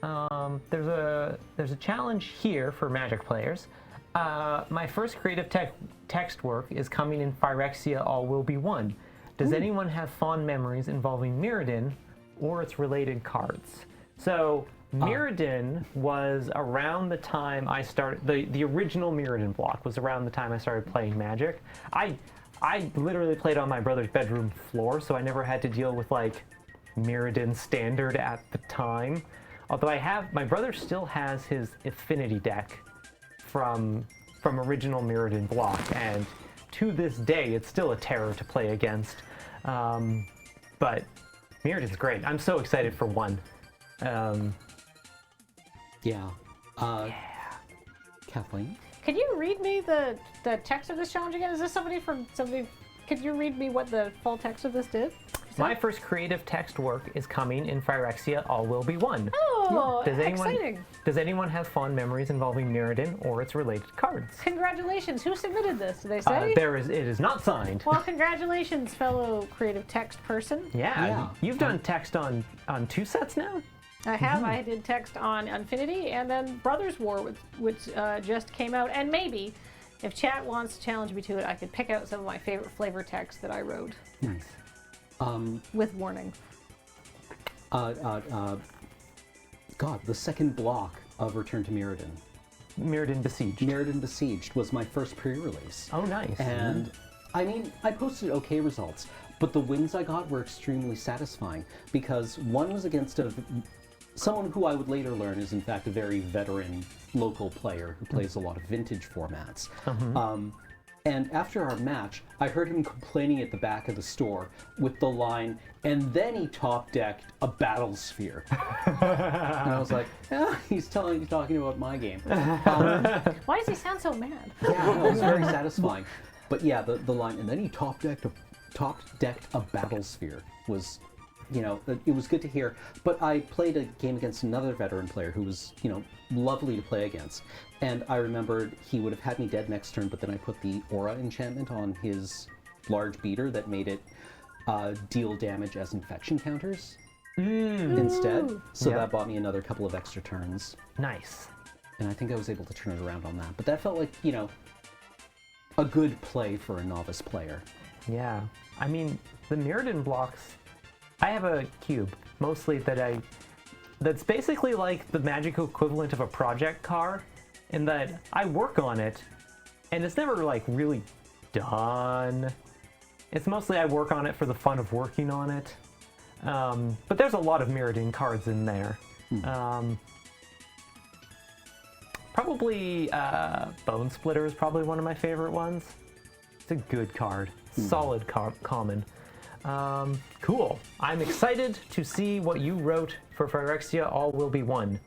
there's a challenge here for Magic players. My first creative text work is coming in Phyrexia All Will Be One. Does anyone have fond memories involving Mirrodin or its related cards? So Mirrodin was around the time I started, the original Mirrodin block was around the time I started playing Magic. I literally played on my brother's bedroom floor, so I never had to deal with like Mirrodin standard at the time. Although my brother still has his Affinity deck from original Mirrodin block, and to this day it's still a terror to play against. But Mirrodin's great. I'm so excited for one. Yeah. Kathleen? Can you read me the text of this challenge again? Is this somebody? Could you read me what the full text of this did? My first creative text work is coming in Phyrexia All Will Be One. Oh, exciting. Does anyone have fond memories involving Mirrodin or its related cards? Congratulations. Who submitted this? Did they say? It is not signed. Well, congratulations, fellow creative text person. Yeah. You've done text on 2 sets now? I have. I did text on Infinity and then Brothers War, which just came out. And maybe, if chat wants to challenge me to it, I could pick out some of my favorite flavor text that I wrote. Nice. With warning. God, the second block of Return to Mirrodin. Mirrodin Besieged. Mirrodin Besieged was my first pre-release. Oh, nice. And, I mean, I posted okay results, but the wins I got were extremely satisfying, because one was against someone who I would later learn is, in fact, a very veteran local player who plays a lot of vintage formats. And after our match, I heard him complaining at the back of the store with the line, and then he top-decked a battle sphere. And I was like, he's talking about my game. Why does he sound so mad? Yeah, no, it was very satisfying. But yeah, the line, and then he top-decked a battle sphere was, you know, it was good to hear. But I played a game against another veteran player who was, you know, lovely to play against. And I remembered he would have had me dead next turn, but then I put the Aura enchantment on his large beater that made it deal damage as infection counters instead. So that bought me another couple of extra turns. Nice. And I think I was able to turn it around on that. But that felt like, you know, a good play for a novice player. Yeah. I mean, the Mirrodin blocks, I have a cube, mostly that's basically like the Magic equivalent of a project car, in that I work on it, and it's never like really done. It's mostly I work on it for the fun of working on it. But there's a lot of Mirrodin cards in there. Probably Bone Splitter is probably one of my favorite ones. It's a good card. Solid common. Cool. I'm excited to see what you wrote for Phyrexia All Will Be One.